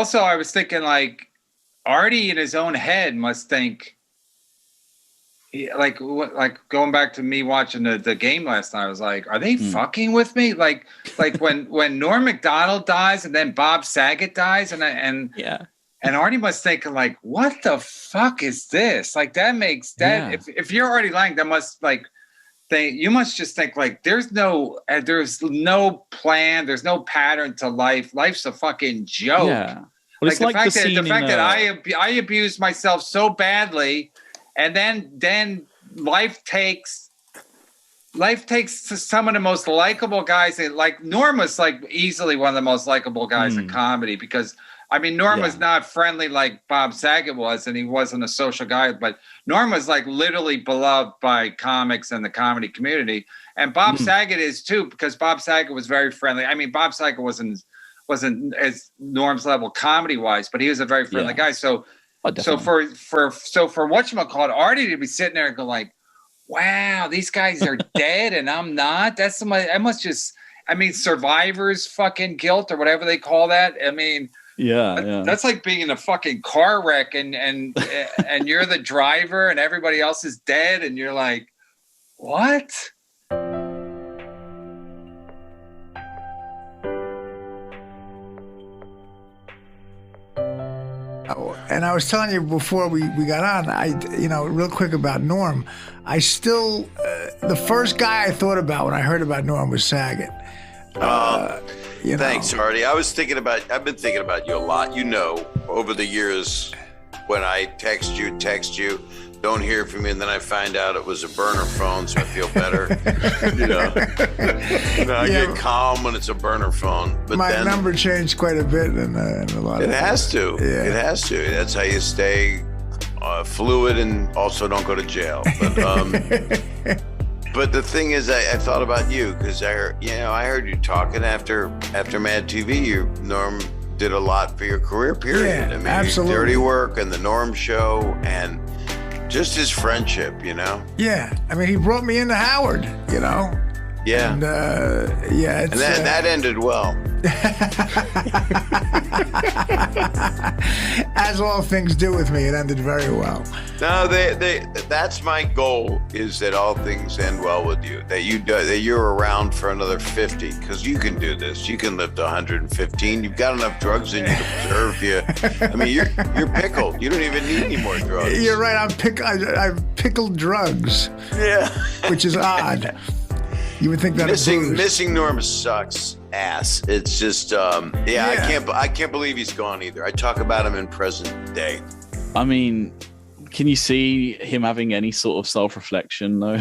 also I was thinking like Artie in his own head must think like going back to me watching the game last night. I was like, are they fucking with me? Like when Norm Macdonald dies and then Bob Saget dies and Artie must think like, what the fuck is this? Like that makes that if you're Artie Lange, that must like you must just think like there's no plan, there's no pattern to life. Life's a fucking joke. Yeah. Well, it's like the fact that I abused myself so badly, and then life takes some of the most likable guys. Like Norm was like easily one of the most likable guys in comedy because I mean Norm was not friendly like Bob Saget was, and he wasn't a social guy, but Norm was like literally beloved by comics and the comedy community, and Bob Saget is too because Bob Saget was very friendly. I mean Bob Saget wasn't as Norm's level comedy wise, but he was a very friendly guy. So for whatchamacallit, Artie to be sitting there and go like, wow, these guys are dead and I'm not. That's somebody I must just survivor's fucking guilt or whatever they call that. I mean, that's like being in a fucking car wreck and you're the driver and everybody else is dead and you're like, what? And I was telling you before we got on, real quick about Norm. I still, the first guy I thought about when I heard about Norm was Saget. Thanks, Artie. I've been thinking about you a lot. Over the years, when I text you, don't hear from you, and then I find out it was a burner phone, so I feel better. I get calm when it's a burner phone. But my number changed quite a bit in a lot of it has to. Yeah. It has to. That's how you stay fluid and also don't go to jail. But but the thing is, I thought about you because I heard you talking after Mad TV. Norm did a lot for your career. Period. Yeah, absolutely. Dirty Work and the Norm Show and just his friendship, Yeah, I mean, he brought me into Howard, Yeah. And and that ended well. As all things do with me, it ended very well. No, that's my goal, is that all things end well with you. That you're around for another 50, because you can do this. You can live to 115. You've got enough drugs in you to preserve you. I mean, you're pickled. You don't even need any more drugs. You're right. I've pickled drugs. Yeah. Which is odd. You would think that missing Norm sucks ass. It's just I can't believe he's gone either. I talk about him in present day. I mean, can you see him having any sort of self-reflection though?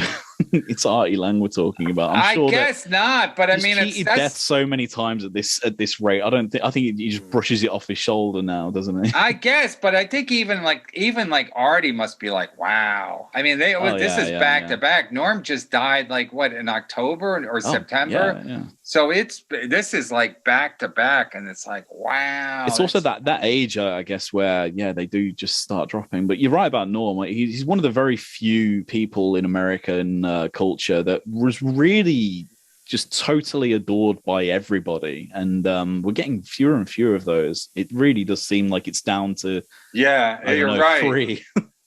It's Artie Lange we're talking about. I guess not, but I mean, he's cheated death so many times at this rate. I think he just brushes it off his shoulder now, doesn't he? I guess, but I think even like Artie must be like, wow. I mean, this is back to back. Norm just died in October or September. Yeah. So this is like back to back, and it's like, wow. It's also that age, I guess, where they do just start dropping. But you're right about Norm. Like, he's one of the very few people in American culture that was really just totally adored by everybody, and we're getting fewer and fewer of those. It really does seem like it's down to you're right. 3.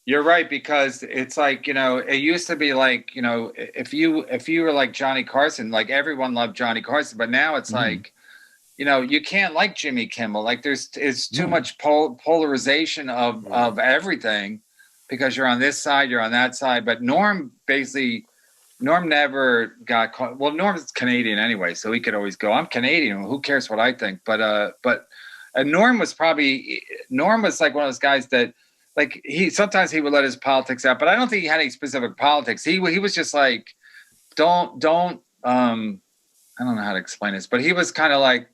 You're right, because it's like, it used to be like, if you were like Johnny Carson, like everyone loved Johnny Carson, but now it's like, you can't like Jimmy Kimmel. Like it's too much polarization of everything, because you're on this side, you're on that side. But Norm never got caught. Well, Norm's Canadian anyway, so he could always go, I'm Canadian. Who cares what I think? But Norm was like one of those guys that, like, sometimes he would let his politics out, but I don't think he had any specific politics. He was just like, don't I don't know how to explain this, but he was kind of like,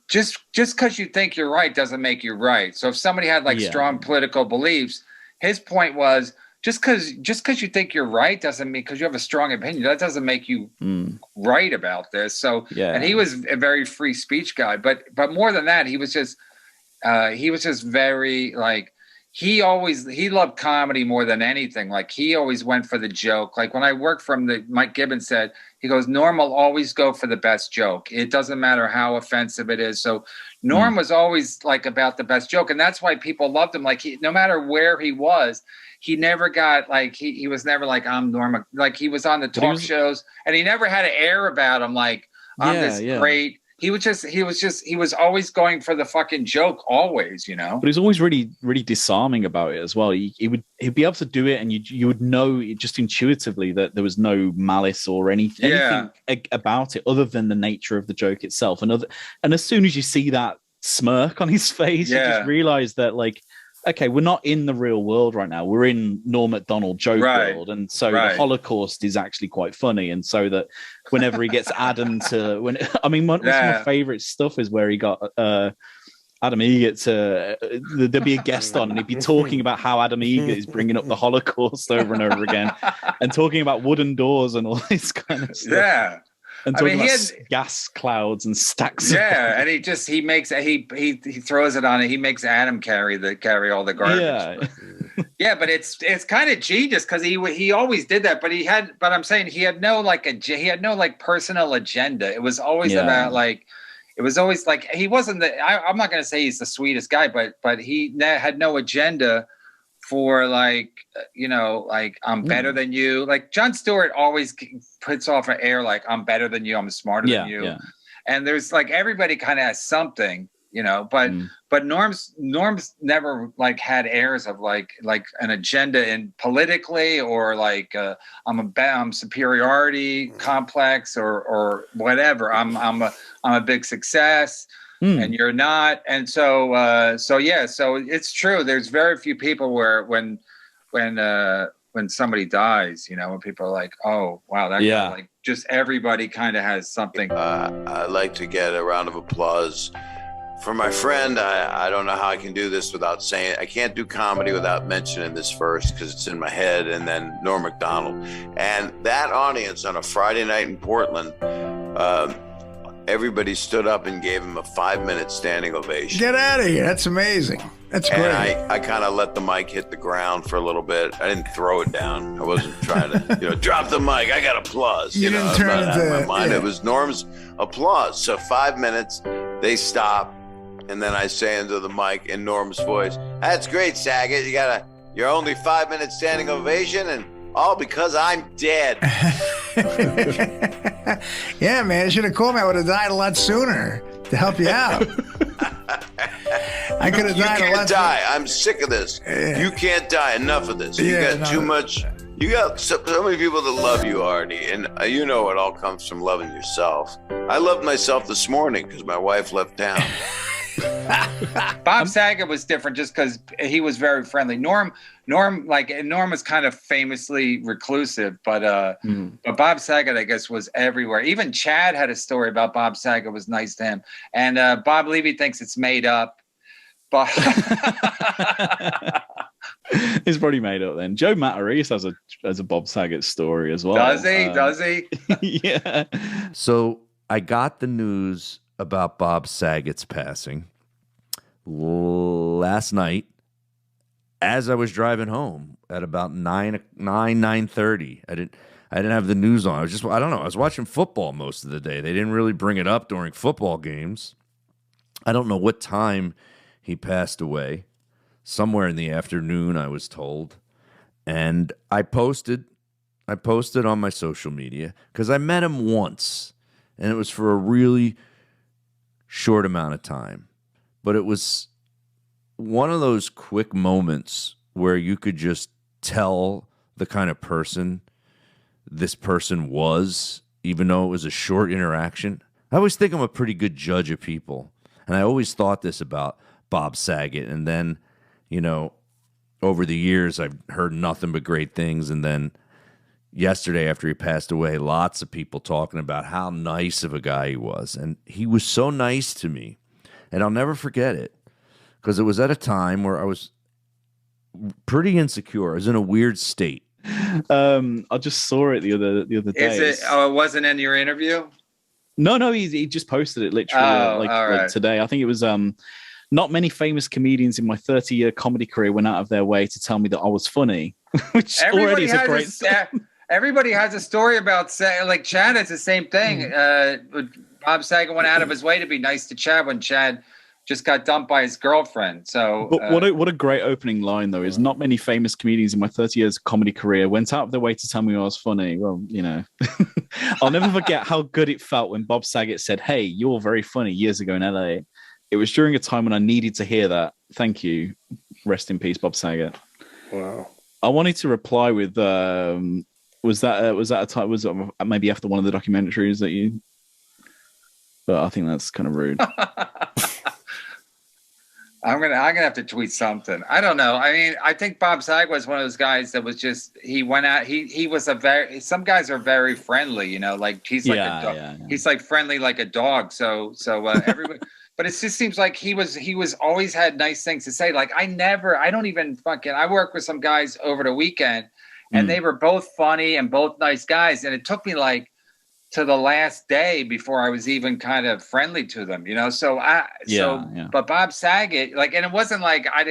just because you think you're right doesn't make you right. So if somebody had strong political beliefs, his point was, just because you think you're right doesn't mean, because you have a strong opinion, that doesn't make you right about this. So and he was a very free speech guy, but more than that, he was just very like, he loved comedy more than anything. Like he always went for the joke. Like when I worked for him, Mike Gibbons said, he goes, Norm will always go for the best joke. It doesn't matter how offensive it is. So Norm was always like about the best joke. And that's why people loved him. Like no matter where he was, he never got like, he was never like, I'm Norm. Like he was on the talk shows and he never had an air about him. Like I'm great. He was always going for the fucking joke always, you know. But he's always really, really disarming about it as well. He'd be able to do it, and you would know just intuitively that there was no malice or anything about it other than the nature of the joke itself. And as soon as you see that smirk on his face, you just realize that like, okay, we're not in the real world right now. We're in Norm Macdonald joke world. And so the Holocaust is actually quite funny. And so that whenever he gets Adam to, one of my favorite stuff is where he got Adam Egert to, there'd be a guest on and he'd be talking about how Adam Egert is bringing up the Holocaust over and over again and talking about wooden doors and all this kind of stuff. Yeah. And talking about gas clouds and stacks. Yeah, and he throws it on it. He makes Adam carry all the garbage. Yeah, but it's kind of genius because he always did that. But I'm saying he had no personal agenda. It was always about like. It was always like he wasn't I'm not going to say he's the sweetest guy, but he had no agenda for like, like I'm better than you. Like Jon Stewart always puts off an air like I'm better than you, I'm smarter than you. Yeah. And there's like everybody kind of has something, but Norm's never like had airs of like an agenda in politically or like I'm superiority complex or whatever. I'm a big success. And you're not, and so it's true. There's very few people where when somebody dies, when people are like, oh wow, that guy, like just everybody kind of has something. I'd like to get a round of applause for my friend. I don't know how I can do this without saying I can't do comedy without mentioning this first because it's in my head, and then Norm Macdonald and that audience on a Friday night in Portland. Everybody stood up and gave him a 5-minute standing ovation. Get out of here. That's amazing. That's great. And I kind of let the mic hit the ground for a little bit. I didn't throw it down. I wasn't trying to, drop the mic. I got applause. You didn't turn it into my mind. It was Norm's applause. So 5 minutes, they stop. And then I say into the mic in Norm's voice, that's great, Saget. You got your only 5-minute standing ovation and all because I'm dead. Yeah, man. You should have called me. I would have died a lot sooner to help you out. I could have died a lot. You can't die. I'm sick of this. Yeah. You can't die. Enough of this. You got too much. You got so many people that love you, Artie, and it all comes from loving yourself. I loved myself this morning because my wife left town. Bob Saget was different just because he was very friendly. Norm was kind of famously reclusive, but Bob Saget, I guess, was everywhere. Even Chad had a story about Bob Saget was nice to him, and Bob Levy thinks it's made up. But it's probably made up then. Joe Matarese has a Bob Saget story as well. Does he? Yeah. So I got the news about Bob Saget's passing last night as I was driving home at about 9:30. I didn't have the news on. I don't know. I was watching football most of the day. They didn't really bring it up during football games. I don't know what time he passed away. Somewhere in the afternoon, I was told. And I posted on my social media because I met him once, and it was for a really short amount of time. But it was one of those quick moments where you could just tell the kind of person this person was, even though it was a short interaction. I always think I'm a pretty good judge of people. And I always thought this about Bob Saget. And then, over the years, I've heard nothing but great things. And then yesterday, after he passed away, lots of people talking about how nice of a guy he was. And he was so nice to me. And I'll never forget it because it was at a time where I was pretty insecure. I was in a weird state. I just saw it the other day. Is it? Oh, it wasn't in your interview? No, he just posted it literally like today. I think it was Not many famous comedians in my 30-year comedy career went out of their way to tell me that I was funny, which already is a great everybody has a story about like Chad. It's the same thing. Bob Saget went out of his way to be nice to Chad when Chad just got dumped by his girlfriend. So, but what a great opening line though is not many famous comedians in my 30 years comedy career went out of their way to tell me I was funny. Well, you know, I'll never forget how good it felt when Bob Saget said, "Hey, you're very funny," years ago in LA. It was during a time when I needed to hear that. Thank you. Rest in peace, Bob Saget. Wow. I wanted to reply with, was that a time? Was it maybe after one of the documentaries that you? But I think that's kind of rude. I'm gonna have to tweet something. I don't know. I mean, I think Bob Saget was one of those guys that was just he went out. He was some guys are very friendly. You know, like he's like a dog. Yeah. He's like friendly like a dog. So everybody. But it just seems like he was always had nice things to say. Like I worked with some guys over the weekend, and they were both funny and both nice guys. And it took me like to the last day before I was even kind of friendly to them, you know? But Bob Saget, like, and it wasn't like I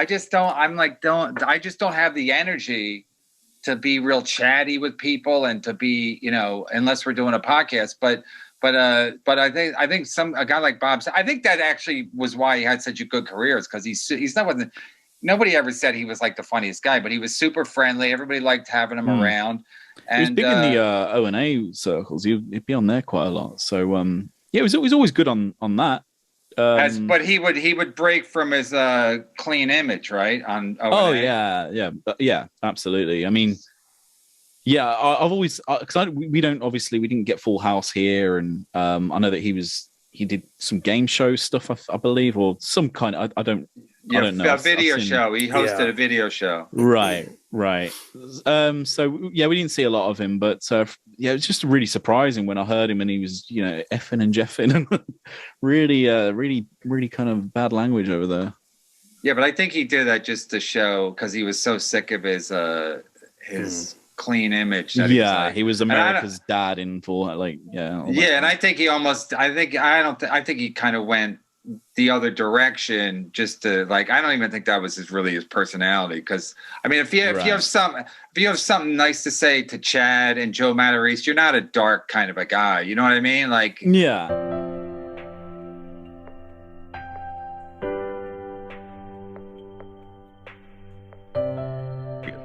just don't have the energy to be real chatty with people and to be, you know, unless we're doing a podcast, but I think a guy like Bob, I think that actually was why he had such a good career, is because he's not nobody ever said he was like the funniest guy, but he was super friendly. Everybody liked having him around. And, he was big in the O&A circles. He'd be on there quite a lot. So yeah, it was always good on that. But he would break from his clean image, right? On O&A. Yeah, absolutely. I mean, yeah, I've always because we didn't get Full House here, and I know that he did some game show stuff, I believe, or some kind of I don't know. A video show. He hosted a video show. Right. So yeah, we didn't see a lot of him, but yeah, it was just really surprising when I heard him and he was, you know, effing and jeffing and really kind of bad language over there. Yeah, but I think he did that just to show, because he was so sick of his clean image. That he was America's dad in full, like, yeah. And I think he kind of went the other direction just to, like, I don't even think that was his personality, because I mean, if you have something nice to say to Chad and Joe Matarese, you're not a dark kind of a guy, you know what I mean? Like, yeah.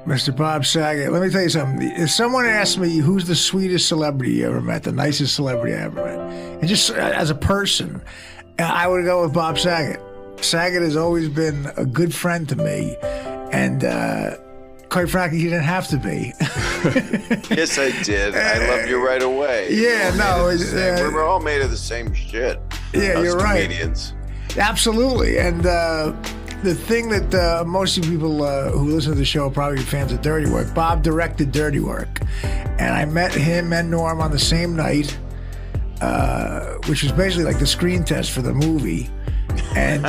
Mr. Bob Saget, let me tell you something. If someone asked me who's the sweetest celebrity you ever met, the nicest celebrity I ever met, and just as a person, I would go with Bob Saget. Saget has always been a good friend to me, and quite frankly, he didn't have to be. Yes, I did. I loved you right away. Yeah, we're all made of the same shit. Yeah, you're right. Comedians. Absolutely, and the thing that most of you people who listen to the show are probably fans of Dirty Work. Bob directed Dirty Work, and I met him and Norm on the same night, which was basically like the screen test for the movie. And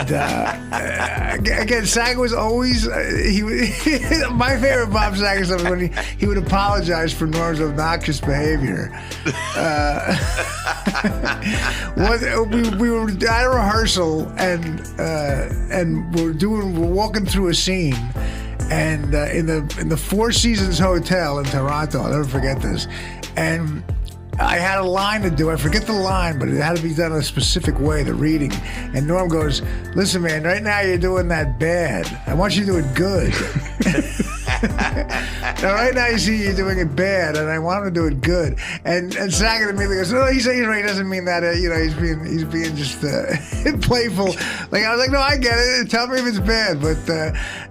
again, Saget was always my favorite Bob Saget stuff is when he would apologize for Norm's obnoxious behavior. We were at a rehearsal and we're walking through a scene, and in the Four Seasons Hotel in Toronto, I'll never forget this, and I had a line to do. I forget the line, but it had to be done in a specific way, the reading. And Norm goes, "Listen, man, right now you're doing that bad. I want you to do it good." Now, right now you see you're doing it bad, and I want him to do it good. And Saget immediately goes, "No, he's right. He doesn't mean that. You know, he's being just playful." Like, I was like, "No, I get it. Tell me if it's bad." But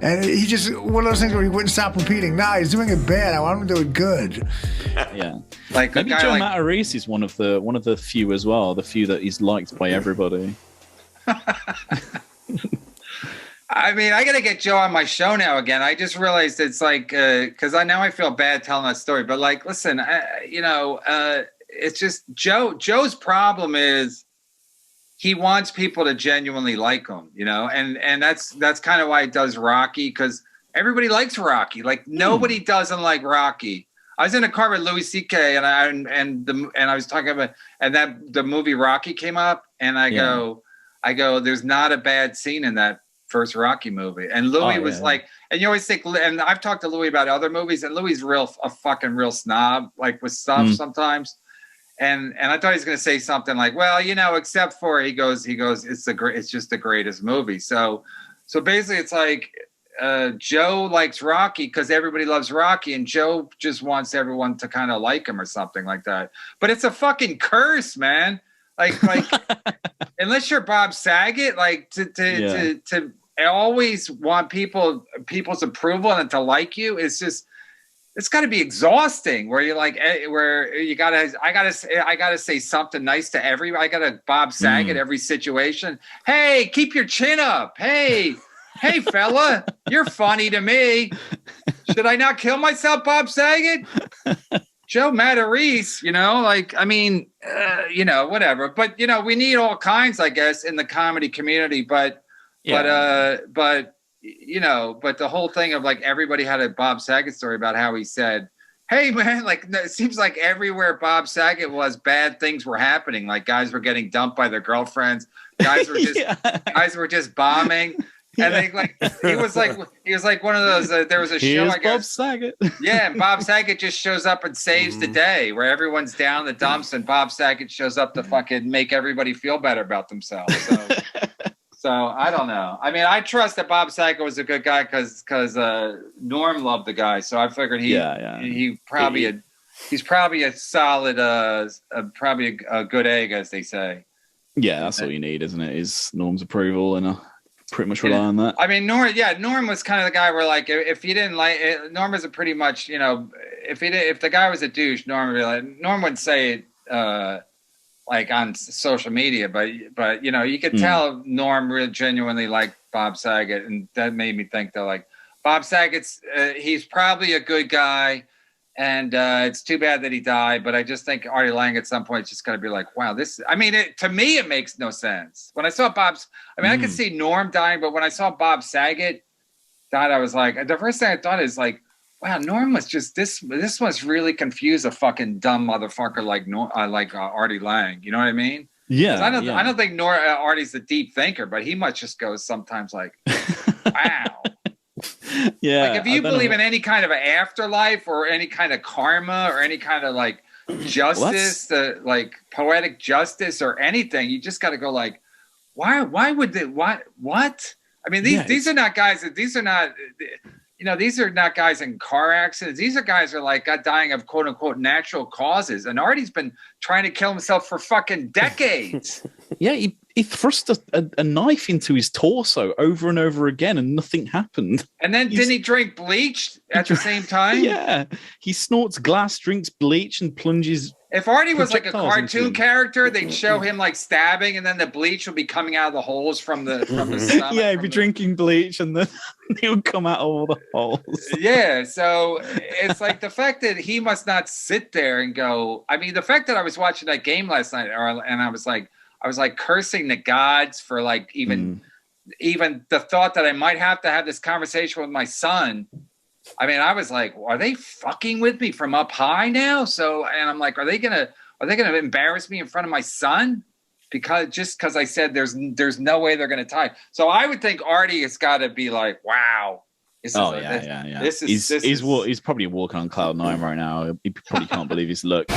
and he just one of those things where he wouldn't stop repeating. "No, he's doing it bad. I want him to do it good." Yeah, like maybe Joe Matarese is one of the few as well. The few that he's liked by everybody. I mean, I got to get Joe on my show now again. I just realized it's like, because I feel bad telling that story, but like, listen, it's just Joe's problem is he wants people to genuinely like him, you know, and that's kind of why he does Rocky, because everybody likes Rocky. Like nobody doesn't like Rocky. I was in a car with Louis C.K. and I was talking about, and that the movie Rocky came up, and I go, I go, there's not a bad scene in that first Rocky movie. And Louis was like, and you always think, and I've talked to Louis about other movies, and Louis is a fucking real snob, like with stuff sometimes. And I thought he was going to say something like, well, except for he goes, it's just the greatest movie. So basically it's like, Joe likes Rocky because everybody loves Rocky, and Joe just wants everyone to kind of like him or something like that. But it's a fucking curse, man. Like unless you're Bob Saget, like to always want people's approval and to like you, it's got to be exhausting. Where you're like, where I gotta say something nice to everybody. I gotta Bob Saget every situation. Hey, keep your chin up. Hey, fella, you're funny to me. Should I not kill myself, Bob Saget? Joe Matarese, whatever. But, we need all kinds, I guess, in the comedy community. But the whole thing of like everybody had a Bob Saget story about how he said, hey, man, like it seems like everywhere Bob Saget was, bad things were happening. Like guys were getting dumped by their girlfriends. Guys were just bombing. And he was like one of those. There was a show, I guess. Bob Saget. Yeah, and Bob Saget just shows up and saves the day, where everyone's down in the dumps, and Bob Saget shows up to fucking make everybody feel better about themselves. So I don't know. I mean, I trust that Bob Saget was a good guy because Norm loved the guy. So I figured he's probably a solid, probably a good egg, as they say. Yeah, that's all you need, isn't it? Is Norm's approval and pretty much rely on that. I mean, Norm was kind of the guy where like if you didn't like it, Norm was a pretty much if the guy was a douche, Norm wouldn't say it like on social media, but you could tell Norm really genuinely liked Bob Saget, and that made me think that like Bob Saget's he's probably a good guy. And it's too bad that he died, but I just think Artie Lange at some point is just going to be like, wow, to me, it makes no sense. When I saw I could see Norm dying, but when I saw Bob Saget died, I was like, the first thing I thought is like, wow, Norm was just, this must really confuse a fucking dumb motherfucker like Artie Lange. You know what I mean? Yeah. I don't think Artie's a deep thinker, but he might just go sometimes like, wow. Yeah, like if you believe in any kind of an afterlife or any kind of karma or any kind of like justice, like poetic justice or anything, you just got to go like, why would they? What? I mean, these are not guys. These are not guys in car accidents. These are guys who are like dying of quote unquote natural causes. And Artie's been trying to kill himself for fucking decades. Yeah, he thrust a knife into his torso over and over again, and nothing happened. And then didn't he drink bleach at the same time? Yeah, he snorts glass, drinks bleach, and plunges. If Artie was like a cartoon character, they'd show him like stabbing, and then the bleach would be coming out of the holes from the stomach. Yeah, he'd be drinking bleach, and then he would come out of all the holes. Yeah, so it's like the fact that he must not sit there and go. I mean, the fact that I was watching that game last night, and I was like cursing the gods for like even the thought that I might have to have this conversation with my son. I mean, I was like, are they fucking with me from up high now? So, and I'm like, are they gonna embarrass me in front of my son? Because I said there's no way they're gonna tie. So I would think Artie has got to be like, wow. He's probably walking on cloud 9 right now. He probably can't believe his luck.